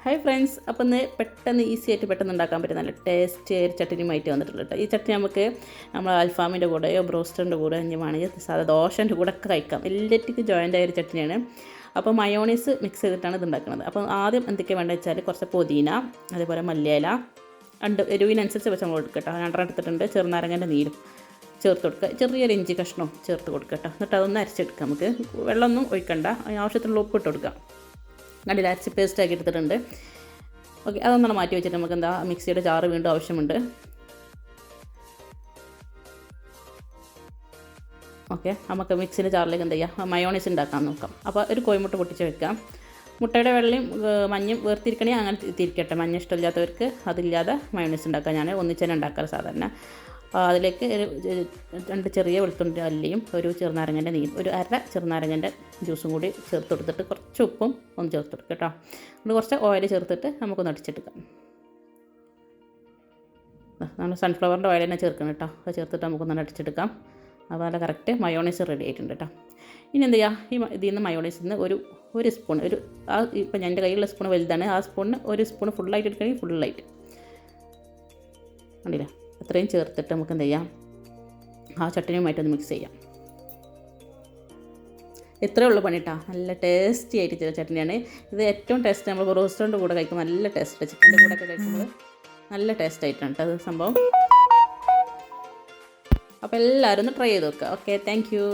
Hi friends, അപ്പോൾ ഇന്ന് പെട്ടെന്ന് ഈസി ആയിട്ട് പെട്ടെന്ന് ഉണ്ടാക്കാൻ പറ്റും നല്ല ടേസ്റ്റ് ചട്ടിനിയുമായിട്ട് വന്നിട്ടുള്ളത് കേട്ടോ. ഈ ചട്നി നമുക്ക് നമ്മൾ അൽഫാമിൻ്റെ കൂടെയോ ബ്രോസ്റ്ററിൻ്റെ കൂടെ വേണമെങ്കിൽ സാധാ ദോശൻ്റെ കൂടെ ഒക്കെ കഴിക്കാം. എല്ലാറ്റിക്കും ജോയിൻ്റ് ആയ ഒരു ചട്നിയാണ്. അപ്പോൾ മയോണൈസ് മിക്സ് ചെയ്തിട്ടാണ് ഇത് ഉണ്ടാക്കുന്നത്. അപ്പോൾ ആദ്യം എന്തൊക്കെയാണ് വേണ്ടത് വെച്ചാൽ കുറച്ച് പുതിന, അതേപോലെ മല്ലിയില, എരിവിനനുസരിച്ച് പച്ചമുളക് കൊടുക്കുക കേട്ടോ. 2 എടുത്തിട്ടുണ്ട്. ചെറുനാരങ്ങൻ്റെ നീരും ചേർത്ത് കൊടുക്കുക. ചെറിയൊരു ഇഞ്ചി കഷ്ണവും ചേർത്ത് കൊടുക്കുക കേട്ടോ. എന്നിട്ട് അതൊന്ന് അരച്ചെടുക്കാം. നമുക്ക് വെള്ളമൊന്നും ഒഴിക്കണ്ട, ആവശ്യത്തിനുള്ള ഉപ്പ് ഇട്ട് കൊടുക്കാം. കണ്ടില്ല, അരച്ച് പേസ്റ്റാക്കി എടുത്തിട്ടുണ്ട്. ഓക്കെ, അതൊന്നും മാറ്റി വെച്ചിട്ട് നമുക്ക് എന്താ മിക്സിയുടെ ജാറ് വീണ്ടും ആവശ്യമുണ്ട്. ഓക്കെ, നമുക്ക് മിക്സിയുടെ ജാറിലേക്ക് എന്താ ചെയ്യുക, മയോണൈസ് ഉണ്ടാക്കാൻ നോക്കാം. അപ്പോൾ ഒരു കോഴിമുട്ട പൊട്ടിച്ച് വെക്കാം. മുട്ടയുടെ വെള്ളയും മഞ്ഞയും വേർതിരിക്കണേ അങ്ങനെ തിരിക്കട്ടെ. മഞ്ഞ ഇഷ്ടമില്ലാത്തവർക്ക് അതില്ലാതെ മയോണൈസ് ഉണ്ടാക്കാം. ഞാൻ ഒന്നിച്ചന്നെ ഉണ്ടാക്കാറ് സാധാരണ. അതിലേക്ക് 2 ചെറിയ വെളുത്തുള്ളി അല്ലിയും ഒരു ചെറുനാരങ്ങൻ്റെ നീരും, ഒരു അര ചെറുനാരങ്ങൻ്റെ ജ്യൂസും കൂടി ചേർത്ത് കൊടുത്തിട്ട് കുറച്ച് ഉപ്പും ഒന്ന് ചേർത്ത് കൊടുക്കുക കേട്ടോ. എന്നിട്ട് കുറച്ച് ഓയിൽ ചേർത്തിട്ട് നമുക്കൊന്ന് അടിച്ചെടുക്കാം. നമ്മൾ സൺഫ്ലവറിൻ്റെ ഓയിൽ തന്നെ ചേർക്കണം കേട്ടോ. അത് ചേർത്തിട്ട് നമുക്കൊന്ന് അടിച്ചെടുക്കാം. അപ്പോൾ നല്ല കറക്റ്റ് മയോണൈസ് റെഡി ആയിട്ടുണ്ട് കേട്ടോ. ഇനി എന്ത് ചെയ്യുക, ഇതിൽ നിന്ന് മയോണൈസിൽ നിന്ന് ഒരു സ്പൂൺ, ഇപ്പം എൻ്റെ കയ്യിലുള്ള സ്പൂൺ വലുതാണ്. ആ സ്പൂണിന് ഒരു സ്പൂൺ ഫുള്ളായിട്ട് എടുക്കണമെങ്കിൽ ഫുള്ളായിട്ട് കണ്ടില്ല, അത്രയും ചേർത്തിട്ട് നമുക്ക് എന്ത് ചെയ്യാം, ആ ചട്നിയുമായിട്ടൊന്ന് മിക്സ് ചെയ്യാം. ഇത്രയേ ഉള്ളൂ പണിട്ടാ. നല്ല ടേസ്റ്റി ആയിട്ട് ചെയ്ത ചട്നിയാണ് ഇത്. ഏറ്റവും ടേസ്റ്റ് നമ്മൾ റോസ്റ്ററിൻ്റെ കൂടെ കഴിക്കുമ്പോൾ നല്ല ടേസ്റ്റ്, ചിക്കൻ്റെ കൂടെ ഒക്കെ കഴിക്കുമ്പോൾ നല്ല ടേസ്റ്റ് ആയിട്ടാണ് കേട്ടോ അത് സംഭവം. അപ്പോൾ എല്ലാവരും ഒന്ന് ട്രൈ ചെയ്ത് നോക്കുക. Okay, thank you.